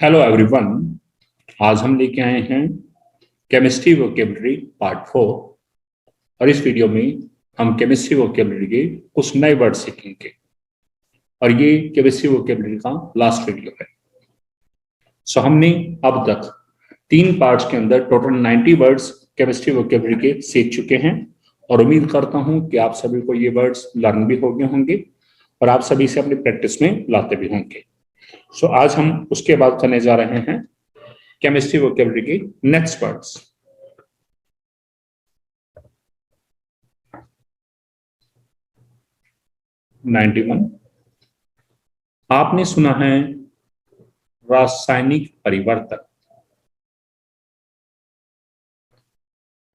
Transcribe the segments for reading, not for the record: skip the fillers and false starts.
Hello everyone. आज हम लेके आए हैं केमिस्ट्री वोकेबलरी पार्ट 4। और इस वीडियो में हम केमिस्ट्री वोकेबलरी के कुछ नए वर्ड सीखेंगे और ये केमिस्ट्री वोकेबलरी का लास्ट वीडियो है। हमने अब तक 3 पार्ट्स के अंदर टोटल 90 वर्ड्स केमिस्ट्री वोकेबलरी के सीख चुके हैं और उम्मीद करता हूं कि आप सभी को ये वर्ड्स लर्न भी हो गए होंगे और आप सभी से अपनी प्रैक्टिस में लाते भी होंगे। आज हम उसके बाद करने जा रहे हैं केमिस्ट्री वोकेबलरी के नेक्स्ट वर्ड्स। Ninety one. आपने सुना है रासायनिक परिवर्तन।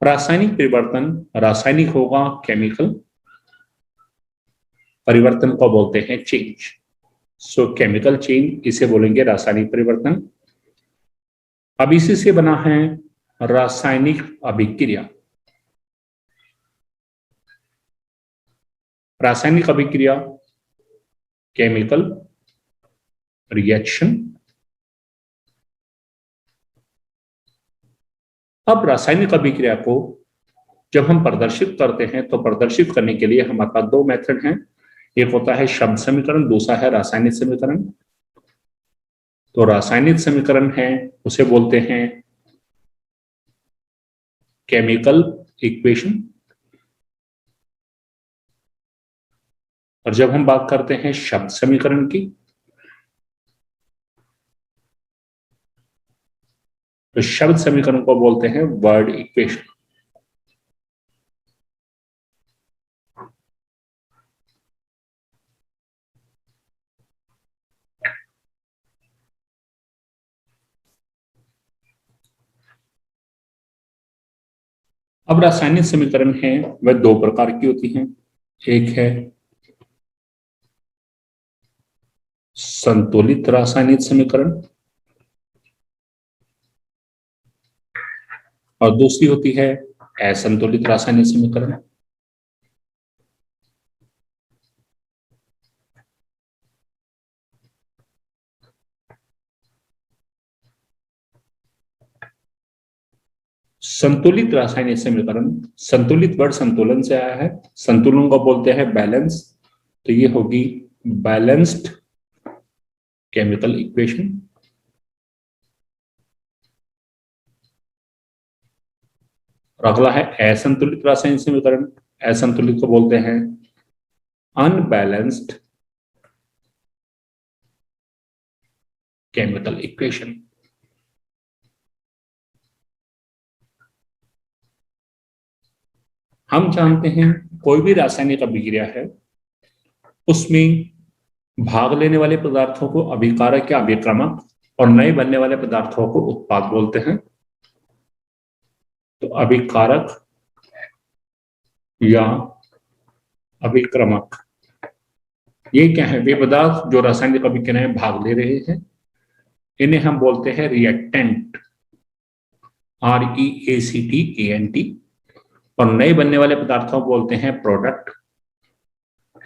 रासायनिक परिवर्तन रासायनिक होगा, केमिकल। परिवर्तन को बोलते हैं चेंज। केमिकल चेंज, इसे बोलेंगे रासायनिक परिवर्तन। अब इसी से बना है रासायनिक अभिक्रिया। रासायनिक अभिक्रिया, केमिकल रिएक्शन। अब रासायनिक अभिक्रिया को जब हम प्रदर्शित करते हैं तो प्रदर्शित करने के लिए हमारे पास 2 मेथड हैं। एक होता है शब्द समीकरण, दूसरा है रासायनिक समीकरण। तो रासायनिक समीकरण है उसे बोलते हैं केमिकल इक्वेशन। और जब हम बात करते हैं शब्द समीकरण की तो शब्द समीकरण को बोलते हैं वर्ड इक्वेशन। अब रासायनिक समीकरण है वह 2 प्रकार की होती हैं। एक है संतुलित रासायनिक समीकरण और दूसरी होती है असंतुलित रासायनिक समीकरण। संतुलित रासायनिक समीकरण, संतुलित वर्ड संतुलन से आया है। संतुलन को बोलते हैं बैलेंस। तो ये होगी बैलेंस्ड केमिकल इक्वेशन। और अगला है असंतुलित रासायनिक समीकरण। असंतुलित को बोलते हैं अनबैलेंस्ड केमिकल इक्वेशन। हम जानते हैं कोई भी रासायनिक अभिक्रिया है उसमें भाग लेने वाले पदार्थों को अभिकारक या अभिक्रमक और नए बनने वाले पदार्थों को उत्पाद बोलते हैं। तो अभिकारक या अभिक्रमक ये क्या है? वे पदार्थ जो रासायनिक अभिक्रिया में भाग ले रहे हैं इन्हें हम बोलते हैं रिएक्टेंट, REACTANT। और नए बनने वाले पदार्थों को बोलते हैं प्रोडक्ट,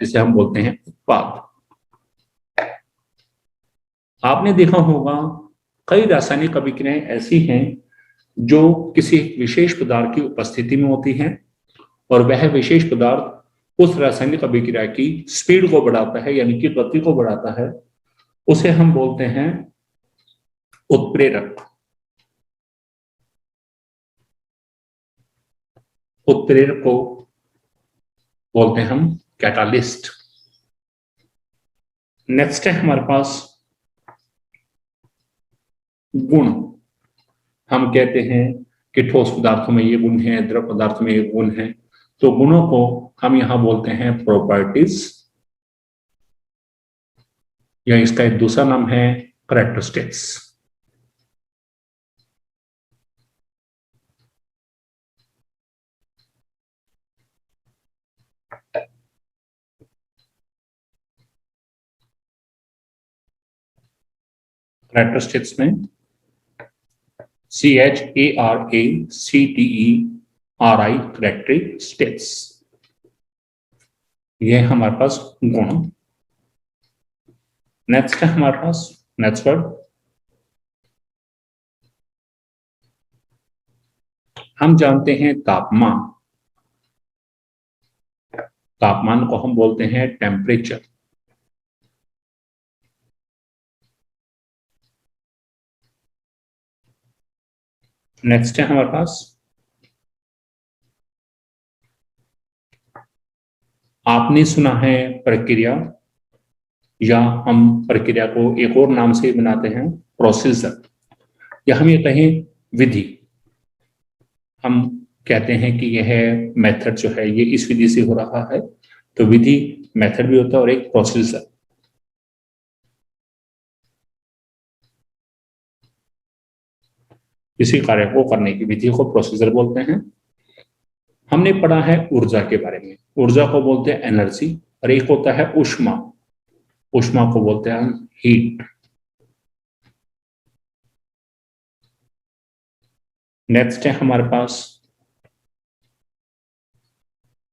जिसे हम बोलते हैं उत्पाद। आपने देखा होगा कई रासायनिक अभिक्रियाएं ऐसी हैं जो किसी विशेष पदार्थ की उपस्थिति में होती हैं और वह विशेष पदार्थ उस रासायनिक अभिक्रिया की स्पीड को बढ़ाता है, यानी कि गति को बढ़ाता है। उसे हम बोलते हैं उत्प्रेरक। उत्प्रेरक को बोलते हैं हम कैटालिस्ट। नेक्स्ट है हमारे पास गुण। हम कहते हैं कि ठोस पदार्थों में ये गुण है, द्रव पदार्थों में ये गुण है। तो गुणों को हम यहां बोलते हैं प्रॉपर्टीज, या इसका एक दूसरा नाम है कैरेक्टरिस्टिक्स। कैरेक्टरिस्टिक्स में CHARACTERI कैरेक्टरिस्टिक्स, ये है हमारे पास गुण। नेक्स्ट है हमारे पास नेक्स्ट वर्ड हम जानते हैं तापमान, तापमान को हम बोलते हैं टेम्परेचर। नेक्स्ट है हमारे पास आपने सुना है प्रक्रिया, या हम प्रक्रिया को एक और नाम से बनाते हैं प्रोसीजर, या हम ये कहें विधि। हम कहते हैं कि यह मेथड जो है ये इस विधि से हो रहा है, तो विधि मेथड भी होता है और एक प्रोसीजर। किसी कार्य को करने की विधि को प्रोसीजर बोलते हैं। हमने पढ़ा है ऊर्जा के बारे में, ऊर्जा को बोलते हैं एनर्जी, और एक होता है ऊष्मा, ऊष्मा को बोलते हैं हम हीट। नेक्स्ट है हमारे पास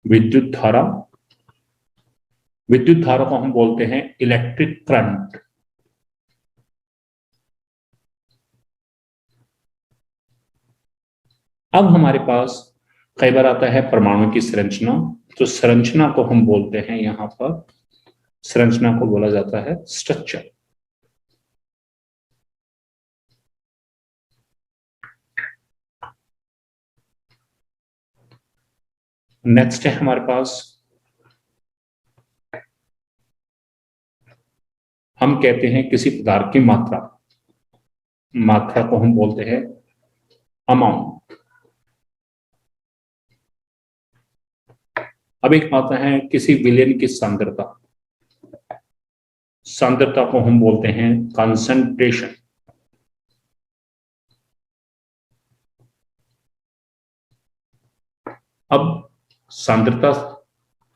विद्युत धारा, विद्युत धारा को हम बोलते हैं इलेक्ट्रिक करंट। अब हमारे पास कई बार आता है परमाणु की संरचना, तो संरचना को हम बोलते हैं, यहां पर संरचना को बोला जाता है स्ट्रक्चर। नेक्स्ट है हमारे पास, हम कहते हैं किसी पदार्थ की मात्रा, मात्रा को हम बोलते हैं अमाउंट। अब एक आता है किसी विलयन की सांद्रता, सांद्रता को हम बोलते हैं कंसंट्रेशन। अब सांद्रता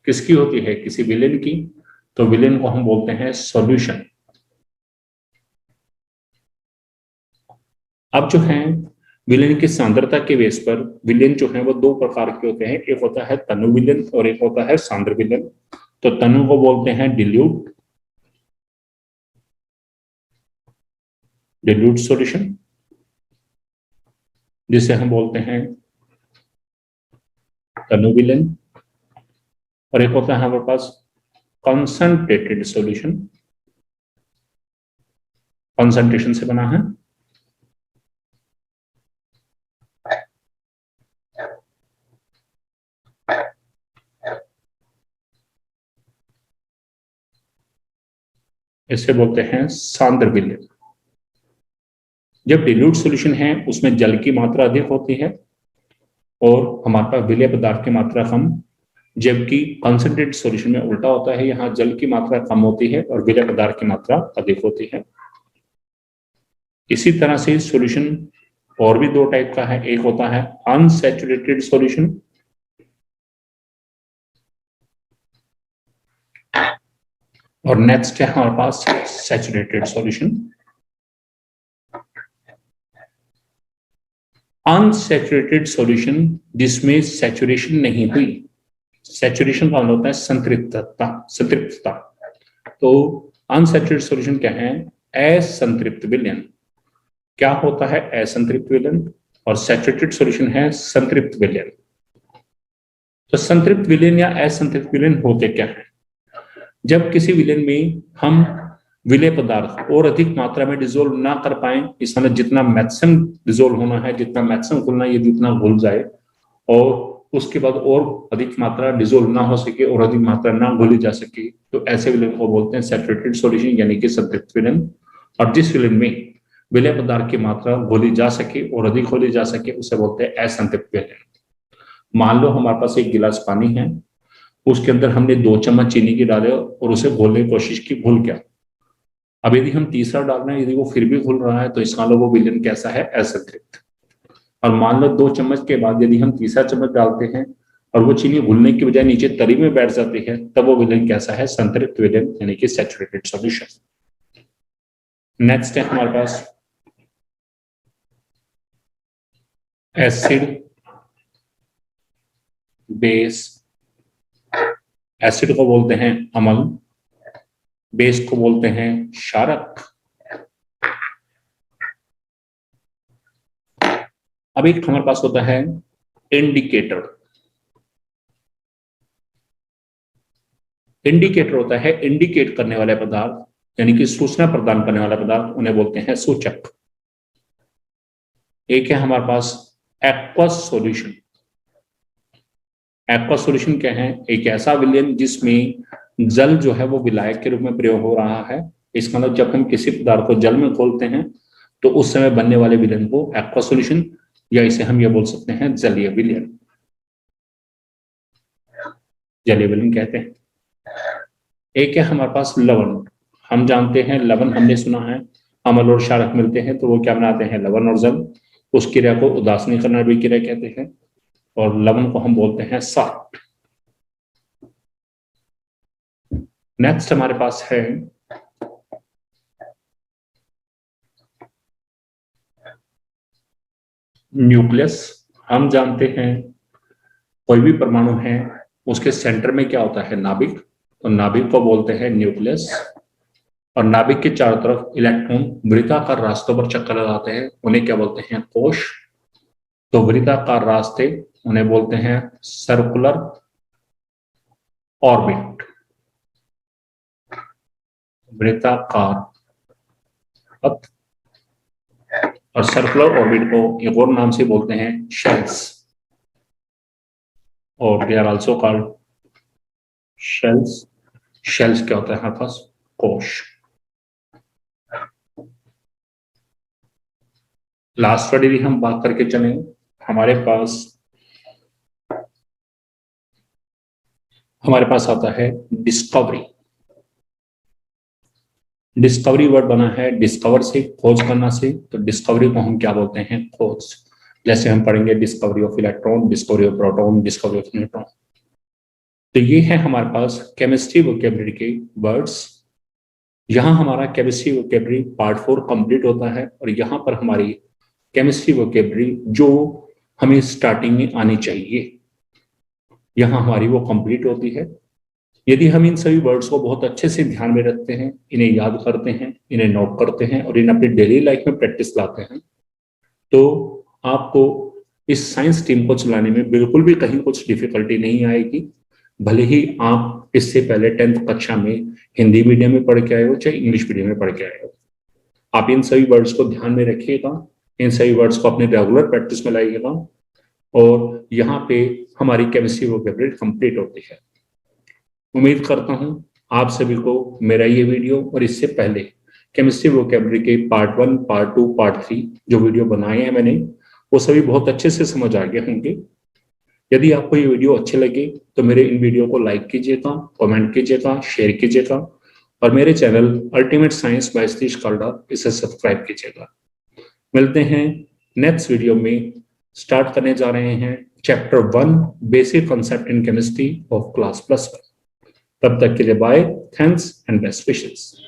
किसकी होती है, किसी विलयन की, तो विलयन को हम बोलते हैं सॉल्यूशन। अब जो है विलयन की सांद्रता के बेस पर विलयन जो है वो दो प्रकार के होते हैं, एक होता है तनु विलयन और एक होता है सांद्र विलयन। तो तनु को बोलते हैं डिल्यूट, डिल्यूट सॉल्यूशन, जिसे हम बोलते हैं तनु विलयन, और एक होता है हमारे पास कंसंट्रेटेड सॉल्यूशन, कंसंट्रेशन से बना है। इसे बोलते हैं सांद्र विलयन। जब डिल्यूट सॉल्यूशन है उसमें जल की मात्रा अधिक होती है और हमारे पास विलय पदार्थ की मात्रा कम, जबकि कंसंट्रेटेड सॉल्यूशन में उल्टा होता है, यहाँ जल की मात्रा कम होती है और विलय पदार्थ की मात्रा अधिक होती है। इसी तरह से सॉल्यूशन और भी दो टाइप का है, एक होता है अनसैचुरेटेड सॉल्यूशन, और नेक्स्ट है हमारे पास सैचुरेटेड सॉल्यूशन। अनसैचुरेटेड सॉल्यूशन जिसमें सैचुरेशन नहीं हुई, सैचुरेशन का मतलब होता है संतृप्तता, संतृप्तता। तो अनसैचुरेटेड सॉल्यूशन क्या है, असंतृप्त विलयन। क्या होता है असंतृप्त विलयन, और सैचुरेटेड सॉल्यूशन है संतृप्त विलयन। तो संतृप्त विलयन या असंतृप्त विलयन होते क्या है, जब किसी विलयन में हम विलय पदार्थ और अधिक मात्रा में डिजोल्व ना कर पाए, इस मतलब जितना मैक्सिमम डिजोल्व होना है, जितना मैक्सिमम घुलना है, ये जितना घुल जाए, और उसके बाद और अधिक मात्रा डिजोल्व ना हो सके और अधिक मात्रा ना घोली जा सके, तो ऐसे विलयन को बोलते हैं सैचुरेटेड सॉल्यूशन यानी कि संतृप्त विलयन। और जिस विलयन में विलय पदार्थ की मात्रा घोली जा सके और अधिक घोली जा सके उसे बोलते हैं असंतृप्त विलयन। मान लो हमारे पास एक गिलास पानी है, उसके अंदर हमने 2 चम्मच चीनी की डाले और उसे घोलने की कोशिश की, घुल गया। अब यदि हम तीसरा डालना है, यदि वो फिर भी घुल रहा है, तो इसका मतलब वो विलयन कैसा है, असंतृप्त। और मान लो 2 चम्मच के बाद यदि हम तीसरा चम्मच डालते हैं और वो चीनी घुलने की बजाय नीचे तरी में बैठ जाती है, तब वो विलयन कैसा है, संतृप्त विलयन यानी कि सैचुरेटेड सॉल्यूशन। नेक्स्ट है हमारे पास एसिड बेस। एसिड को बोलते हैं अम्ल, बेस को बोलते हैं क्षारक। अब एक हमारे पास होता है इंडिकेटर। इंडिकेटर होता है इंडिकेट करने वाले पदार्थ, यानी कि सूचना प्रदान करने वाला पदार्थ, उन्हें बोलते हैं सूचक। एक है हमारे पास एक्वस सॉल्यूशन। एक्वस सॉल्यूशन क्या है? एक ऐसा विलयन जिसमें जल जो है वो विलायक के रूप में प्रयोग हो रहा है। इसका मतलब जब हम किसी पदार्थ को जल में घोलते हैं तो उस समय बनने वाले विलयन को एक्वस सॉल्यूशन, या इसे हम ये बोल सकते हैं जलीय विलयन, जलीय विलयन कहते हैं। एक है हमारे पास लवण। हम जानते हैं लवण, हमने सुना है अम्ल और क्षारक मिलते हैं तो वो क्या बनाते हैं? लवण और जल। उस क्रिया को उदासीनीकरण अभिक्रिया कहते हैं और लवण को हम बोलते हैं साल्ट। नेक्स्ट हमारे पास है न्यूक्लियस। हम जानते हैं कोई भी परमाणु है उसके सेंटर में क्या होता है? नाभिक। तो नाभिक को बोलते हैं न्यूक्लियस। और नाभिक के चारों तरफ इलेक्ट्रॉन वृत्ताकार रास्तों पर चक्कर लगाते हैं, उन्हें क्या बोलते हैं? कोश। तो वृत्ताकार रास्ते उन्हें बोलते हैं सर्कुलर ऑर्बिट। वृत्ताकार पथ और सर्कुलर ऑर्बिट को एक और नाम से बोलते हैं शेल्स, और they are also called shells. Shells क्या होता है हमारे पास? कोश। लास्ट वाली भी हम बात करके चले। हमारे पास आता है डिस्कवरी। डिस्कवरी वर्ड बना है डिस्कवर से, खोज करना से। तो डिस्कवरी को हम क्या बोलते हैं? खोज। जैसे हम पढ़ेंगे discovery of electron, discovery of proton, discovery of neutron. तो ये है हमारे पास केमिस्ट्री वोकैबुलरी के वर्ड्स। यहाँ हमारा केमिस्ट्री वोकैबुलरी पार्ट 4 कंप्लीट होता है और यहाँ पर हमारी केमिस्ट्री वोकैबुलरी जो हमें स्टार्टिंग में आनी चाहिए, यहाँ हमारी वो कंप्लीट होती है। यदि हम इन सभी वर्ड्स को बहुत अच्छे से ध्यान में रखते हैं, इन्हें याद करते हैं, इन्हें नोट करते हैं और इन्हें अपनी डेली लाइफ में प्रैक्टिस लाते हैं, तो आपको इस साइंस टीम को चलाने में बिल्कुल भी कहीं कुछ डिफिकल्टी नहीं आएगी। भले ही आप इससे पहले 10th कक्षा में हिंदी मीडियम में पढ़ के आए हो, चाहे इंग्लिश मीडियम में पढ़ के आए हो, आप इन सभी वर्ड्स को ध्यान में रखिएगा, इन सभी वर्ड्स को अपने रेगुलर प्रैक्टिस में लाइएगा और यहाँ पे हमारी केमिस्ट्री वोकैबुलरी कंप्लीट होती है। उम्मीद करता हूं आप सभी को मेरा ये वीडियो और इससे पहले केमिस्ट्री वोकैबुलरी के पार्ट 1, पार्ट 2, पार्ट 3 जो वीडियो बनाए हैं मैंने, वो सभी बहुत अच्छे से समझ आ गए होंगे। यदि आपको ये वीडियो अच्छे लगे तो मेरे इन वीडियो को लाइक कीजिएगा, कमेंट कीजिएगा, शेयर कीजिएगा और मेरे channel ultimate science by Satish Kalda इसे सब्सक्राइब कीजिएगा। मिलते हैं नेक्स्ट वीडियो में। स्टार्ट करने जा रहे हैं chapter 1 basic concept in chemistry of class +1। तब तक के लिए bye, thanks and best wishes.